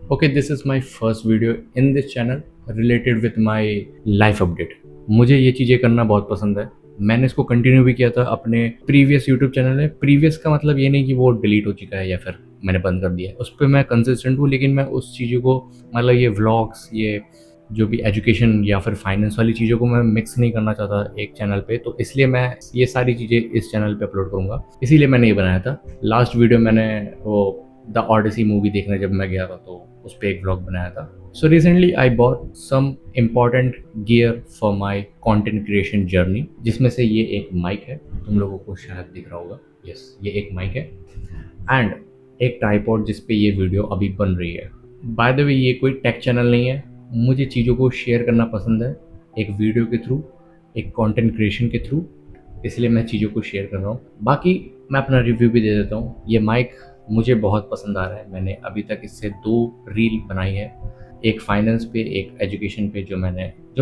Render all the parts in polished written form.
Okay, this is my first video in this channel related with my life update. मुझे ये चीज़ें करना बहुत पसंद है। मैंने इसको कंटिन्यू भी किया था अपने प्रीवियस यूट्यूब चैनल में। प्रीवियस का मतलब ये नहीं कि वो डिलीट हो चुका है या फिर मैंने बंद कर दिया है। उस पे मैं कंसिस्टेंट हूँ, लेकिन मैं उस चीज़ों को मतलब ये व्लॉग्स, ये जो भी एजुकेशन या फिर फाइनेंस वाली चीज़ों को मैं मिक्स नहीं करना चाहता एक चैनल पे, तो इसलिए मैं ये सारी चीज़ें इस चैनल पे अपलोड करूँगा। इसीलिए मैंने ये बनाया था। लास्ट वीडियो मैंने वो द ऑडिसी मूवी देखने जब मैं गया था, तो उस पर एक व्लॉग बनाया था। So recently I bought some important gear for my content creation journey, जिसमें से ये एक माइक है, तुम लोगों को शायद दिख रहा होगा। यस, ये एक माइक है एंड एक ट्राइपॉड जिस पे ये वीडियो अभी बन रही है। बाय द वे, ये कोई टेक चैनल नहीं है। मुझे चीज़ों को शेयर करना पसंद है, एक वीडियो के थ्रू, एक कंटेंट क्रिएशन के थ्रू, इसलिए मैं चीज़ों को शेयर कर रहा हूँ। बाकी मैं अपना रिव्यू भी दे देता हूँ। ये माइक मुझे बहुत पसंद आ रहा है। मैंने अभी तक इससे 2 रील बनाई है, एक फाइनेंस पे, एक एजुकेशन पे, जो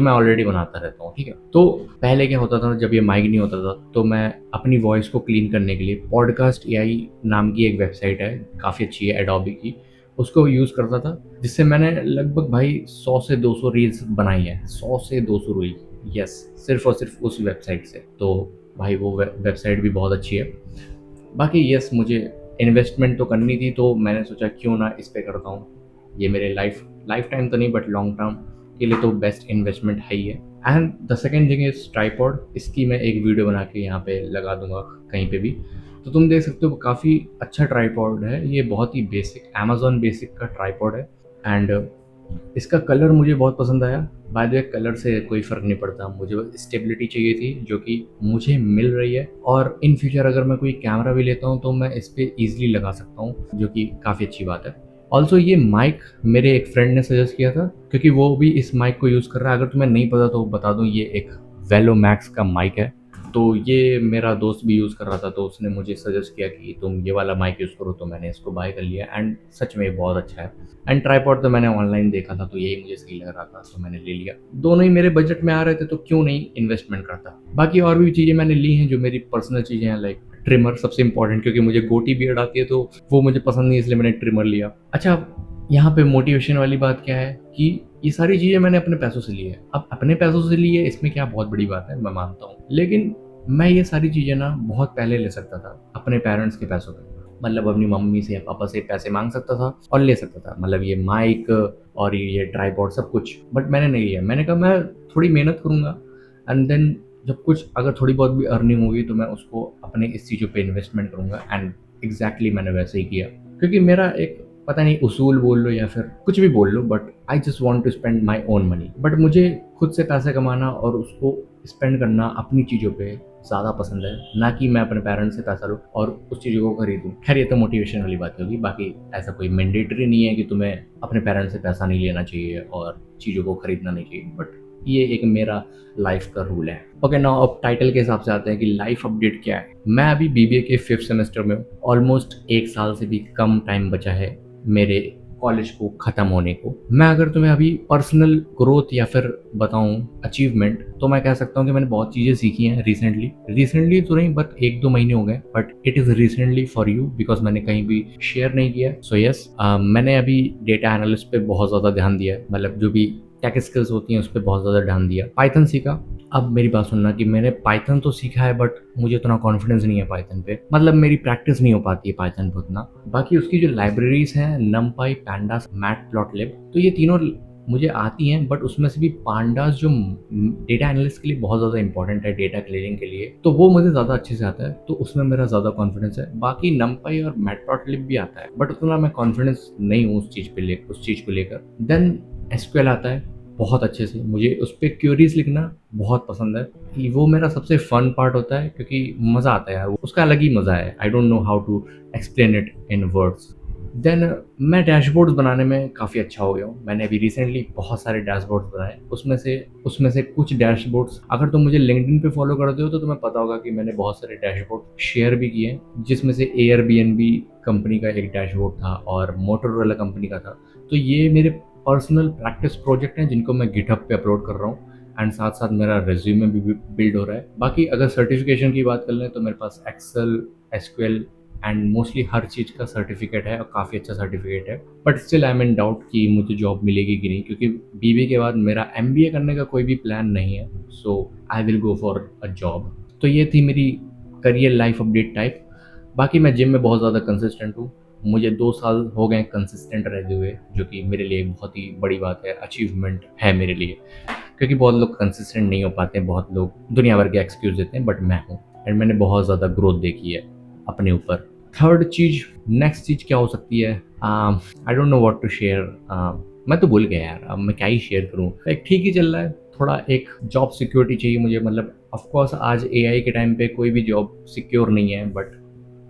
मैं ऑलरेडी बनाता रहता हूँ, ठीक है। तो पहले क्या होता था, जब ये माइक नहीं होता था, तो मैं अपनी वॉइस को क्लीन करने के लिए पॉडकास्ट एआई नाम की एक वेबसाइट है, काफ़ी अच्छी है, एडोबी की, उसको यूज़ करता था, जिससे मैंने लगभग भाई 100 से 200 रील्स बनाई है। 100 से 200 रील, यस, सिर्फ और सिर्फ उस वेबसाइट से। तो भाई वो वेबसाइट भी बहुत अच्छी है। बाकी यस, मुझे इन्वेस्टमेंट तो करनी थी, तो मैंने सोचा क्यों ना इस पे करता हूँ। ये मेरे लाइफ टाइम तो नहीं, बट लॉन्ग टर्म के लिए तो बेस्ट इन्वेस्टमेंट है ही है। And the second thing is tripod. इसकी मैं एक वीडियो बना के यहाँ पे लगा दूंगा कहीं पे भी, तो तुम देख सकते हो। काफ़ी अच्छा ट्राइपॉड है ये, बहुत ही बेसिक, अमेजोन बेसिक का ट्राइपॉड है। एंड इसका कलर मुझे बहुत पसंद आया। बाय द वे, कलर से कोई फ़र्क नहीं पड़ता, मुझे बस स्टेबिलिटी चाहिए थी, जो कि मुझे मिल रही है। और इन फ्यूचर अगर मैं कोई कैमरा भी लेता हूँ, तो मैं इस पे ईज़िली लगा सकता हूँ, जो कि काफ़ी अच्छी बात है। ऑल्सो ये माइक मेरे एक फ्रेंड ने सजेस्ट किया था, क्योंकि वो भी इस माइक को यूज़ कर रहा है। अगर तुम्हें नहीं पता तो बता दूँ, ये एक वेलो मैक्स का माइक है। तो ये मेरा दोस्त भी यूज़ कर रहा था, तो उसने मुझे सजेस्ट किया कि तुम ये वाला माइक यूज़ करो, तो मैंने इसको बाय कर लिया। एंड सच में ये बहुत अच्छा है। एंड ट्राइपॉड तो मैंने ऑनलाइन देखा था, तो यही मुझे सही लग रहा था, तो मैंने ले लिया। दोनों ही मेरे बजट में आ रहे थे, तो क्यों नहीं इन्वेस्टमेंट करता। बाकी और भी चीज़ें मैंने ली हैं जो मेरी पर्सनल चीज़ें हैं, लाइक ट्रिमर सबसे इंपॉर्टेंट, क्योंकि मुझे गोटी बियर्ड आती है, तो वो मुझे पसंद नहीं, इसलिए मैंने ट्रिमर लिया। अच्छा, यहाँ पे मोटिवेशन वाली बात क्या है कि ये सारी चीज़ें मैंने अपने पैसों से ली है। अब अपने पैसों से ली है, इसमें क्या बहुत बड़ी बात है, मैं मानता हूँ। लेकिन मैं ये सारी चीज़ें ना बहुत पहले ले सकता था अपने पेरेंट्स के पैसों पे। मतलब अपनी मम्मी से या पापा से पैसे मांग सकता था और ले सकता था, मतलब ये माइक और ये ट्राइपॉड सब कुछ। बट मैंने नहीं लिया। मैंने कहा मैं थोड़ी मेहनत करूँगा, एंड देन जब कुछ अगर थोड़ी बहुत भी अर्निंग होगी, तो मैं उसको अपने इस चीज़ों पे इन्वेस्टमेंट करूँगा। एंड एग्जैक्टली मैंने वैसे ही किया, क्योंकि मेरा एक, पता नहीं, उसूल बोल लो या फिर कुछ भी बोल लो, but I just want to spend my own money. But मुझे खुद से पैसे कमाना और उसको स्पेंड करना अपनी चीज़ों पे ज़्यादा पसंद है, ना कि मैं अपने पेरेंट्स से पैसा लूँ और उस चीज़ों को खरीदूँ। खैर, ये तो मोटिवेशन वाली बात होगी। बाकी ऐसा कोई मैंडेटरी नहीं है कि तुम्हें अपने पेरेंट्स से पैसा नहीं लेना चाहिए और चीज़ों को खरीदना नहीं चाहिए, बट ये एक मेरा लाइफ का रूल है। ओके, नाउ अब टाइटल के हिसाब से आते हैं कि लाइफ अपडेट क्या है। मैं अभी बीबीए के 5th सेमेस्टर में हूँ। ऑलमोस्ट 1 साल से भी कम टाइम बचा है मेरे कॉलेज को ख़त्म होने को। मैं अगर तुम्हें अभी पर्सनल ग्रोथ या फिर बताऊं अचीवमेंट, तो मैं कह सकता हूं कि मैंने बहुत चीज़ें सीखी हैं रिसेंटली तो नहीं, बट 1-2 महीने हो गए, but it is recently for you, because मैंने कहीं भी शेयर नहीं किया। सो यस, मैंने अभी डेटा एनालिस्ट पे बहुत ज़्यादा ध्यान दिया है, मतलब जो भी टेक स्किल्स होती हैं उस पर बहुत ज़्यादा ध्यान दिया। पाइथन सीखा। अब मेरी बात सुनना कि मैंने पाइथन तो सीखा है, बट मुझे उतना कॉन्फिडेंस नहीं है पाइथन पे, मतलब मेरी प्रैक्टिस नहीं हो पाती है पाइथन पे उतना। बाकी उसकी जो लाइब्रेरीज हैं, नमपाई, पैंडास, मैटप्लॉटलिब, तो ये तीनों मुझे आती हैं, बट उसमें से भी पांडास जो डेटा एनालिस्ट के लिए बहुत ज़्यादा इंपॉर्टेंट है, डेटा क्लियरिंग के लिए, तो वो मुझे ज़्यादा अच्छे से आता है, तो उसमें मेरा ज़्यादा कॉन्फिडेंस है। बाकी नमपाई और मैटप्लॉटलिब भी आता है, बट उतना मैं कॉन्फिडेंस नहीं हूँ उस चीज़ को लेकर। देन एसक्यूएल आता है बहुत अच्छे से। मुझे उस पर क्यूरीज लिखना बहुत पसंद है, कि वो मेरा सबसे फन पार्ट होता है, क्योंकि मज़ा आता है यार, उसका अलग ही मज़ा है। I don't know how to explain it in words. Then मैं डैशबोर्ड्स बनाने में काफ़ी अच्छा हो गया हूँ। मैंने अभी रिसेंटली बहुत सारे डैशबोर्ड्स बनाए। उसमें से कुछ डैशबोर्ड्स, अगर तुम मुझे लिंक्डइन पे फॉलो करते हो तो तुम्हें पता होगा कि मैंने बहुत सारे डैशबोर्ड शेयर भी किए हैं, जिसमें से एयरबीएनबी कंपनी का एक डैशबोर्ड था और मोटोरोला कंपनी का था। तो ये मेरे पर्सनल प्रैक्टिस प्रोजेक्ट हैं, जिनको मैं गिटहब पे अपलोड कर रहा हूँ, एंड साथ साथ मेरा रेज्यूमे भी बिल्ड हो रहा है। बाकी अगर सर्टिफिकेशन की बात कर लें, तो मेरे पास एक्सेल, एसक्यूएल, एंड मोस्टली हर चीज़ का सर्टिफिकेट है और काफ़ी अच्छा सर्टिफिकेट है, but still I am in doubt कि मुझे जॉब मिलेगी कि नहीं, क्योंकि बीबीए के बाद मेरा एमबीए करने का कोई भी प्लान नहीं है, so I will go for a job. तो ये थी मेरी करियर लाइफ अपडेट टाइप। बाकी मैं जिम में बहुत ज़्यादा कंसिस्टेंट हूँ। मुझे 2 साल हो गए कंसिस्टेंट रहते हुए, जो कि मेरे लिए एक बहुत ही बड़ी बात है, अचीवमेंट है मेरे लिए। क्योंकि बहुत लोग कंसिस्टेंट नहीं हो पाते हैं, बहुत लोग दुनिया भर के एक्सक्यूज़ देते हैं, बट मैं हूँ एंड मैंने बहुत ज़्यादा ग्रोथ देखी है अपने ऊपर। थर्ड चीज़, नेक्स्ट चीज़ क्या हो सकती है? I don't know what to share. मैं तो भूल गया यार, अब मैं क्या ही शेयर करूँ? लाइक ठीक ही चल रहा है, थोड़ा एक जॉब सिक्योरिटी चाहिए मुझे। मतलब ऑफ कोर्स आज एआई के टाइम पे कोई भी जॉब सिक्योर नहीं है, but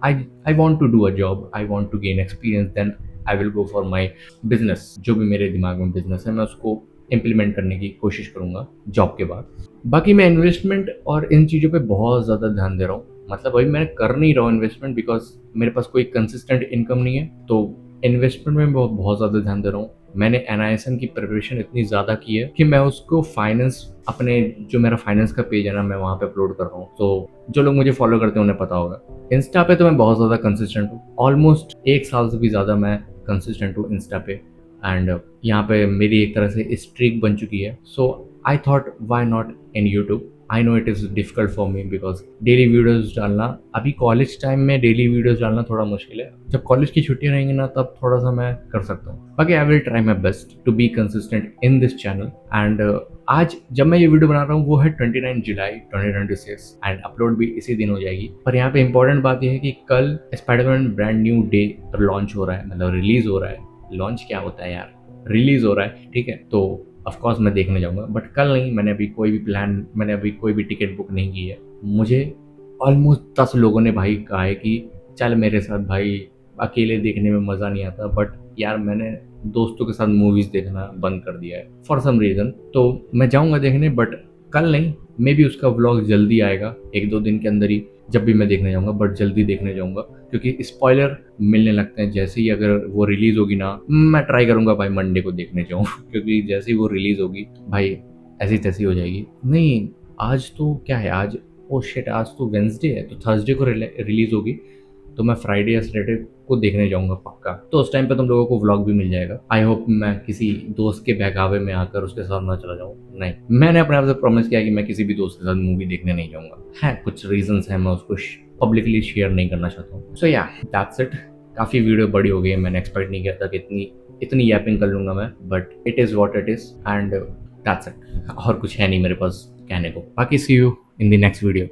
I want to do a job, I want to gain experience, then I will go for my business. जो भी मेरे दिमाग में बिज़नेस है, मैं उसको इम्प्लीमेंट करने की कोशिश करूँगा जॉब के बाद। बाकी मैं इन्वेस्टमेंट और इन चीज़ों पे बहुत ज़्यादा ध्यान दे रहा हूँ। मतलब अभी मैं कर नहीं रहा हूँ इन्वेस्टमेंट, बिकॉज़ मेरे पास कोई कंसिस्टेंट इनकम नहीं है, तो इन्वेस्टमेंट में मैं बहुत ज़्यादा ध्यान दे रहा हूँ। मैंने एनआईएसएम की प्रिपरेशन इतनी ज़्यादा की है कि मैं उसको फाइनेंस, अपने जो मेरा फाइनेंस का पेज है ना, मैं वहाँ पे अपलोड कर रहा हूँ। तो जो लोग मुझे फॉलो करते हैं उन्हें पता होगा। इंस्टा पे तो मैं बहुत ज़्यादा कंसिस्टेंट हूँ, ऑलमोस्ट 1 साल से भी ज़्यादा मैं कंसिस्टेंट हूँ इंस्टा पे। एंड यहाँ पे मेरी एक तरह से स्ट्रीक बन चुकी है। So I thought why not in YouTube. I know it is difficult for me, because daily videos डालना, अभी कॉलेज टाइम में डेली वीडियोज़ डालना थोड़ा मुश्किल है। जब कॉलेज की छुट्टियाँ रहेंगी ना, तब थोड़ा सा मैं कर सकता हूँ। बाकी I will try my best to be consistent in this channel. And आज जब मैं ये वीडियो बना रहा हूँ वो है 29 जुलाई 2026 एंड अपलोड भी इसी दिन हो जाएगी। पर यहाँ पे इंपॉर्टेंट बात यह है कि कल Spiderman brand new day launch हो रहा है, मतलब रिलीज हो रहा है। लॉन्च क्या होता है यार, रिलीज हो रहा है, ठीक है। तो ऑफ कोर्स मैं देखने जाऊंगा, बट कल नहीं। मैंने अभी कोई भी टिकट बुक नहीं की है। मुझे ऑलमोस्ट 10 लोगों ने भाई कहा है कि चल मेरे साथ भाई, अकेले देखने में मज़ा नहीं आता। बट यार मैंने दोस्तों के साथ मूवीज़ देखना बंद कर दिया है फॉर सम रीज़न। तो मैं जाऊंगा देखने, बट कल नहीं। मे बी उसका व्लॉग जल्दी आएगा, 1-2 दिन के अंदर ही, जब भी मैं देखने जाऊंगा, बट जल्दी देखने जाऊंगा। क्योंकि स्पॉइलर मिलने लगते हैं जैसे ही, अगर वो रिलीज़ होगी ना, मैं ट्राई करूंगा भाई मंडे को देखने जाऊँ क्योंकि जैसे ही वो रिलीज़ होगी भाई, ऐसी तैसी हो जाएगी। नहीं, आज तो क्या है, आज ओ शिट, आज तो वेंसडे है, तो थर्सडे को रिलीज़ होगी। तो मैं फ्राइडे या सैटरडे को देखने जाऊंगा पक्का। तो उस टाइम पे तुम लोगों को व्लॉग भी मिल जाएगा। आई होप मैं किसी दोस्त के बहकावे में आकर उसके साथ ना चला जाऊँ। नहीं, मैंने अपने आप से प्रॉमिस किया कि मैं किसी भी दोस्त के साथ मूवी देखने नहीं जाऊंगा। है कुछ रीजंस हैं, मैं उसको पब्लिकली शेयर नहीं करना चाहता हूँ। सो या दैट्स इट। काफ़ी वीडियो बड़ी हो गई है, मैंने एक्सपेक्ट नहीं किया था कि इतनी यैपिंग कर लूंगा मैं, but it is what it is and that's it. और कुछ है नहीं मेरे पास कहने को। बाकी see you in the next video.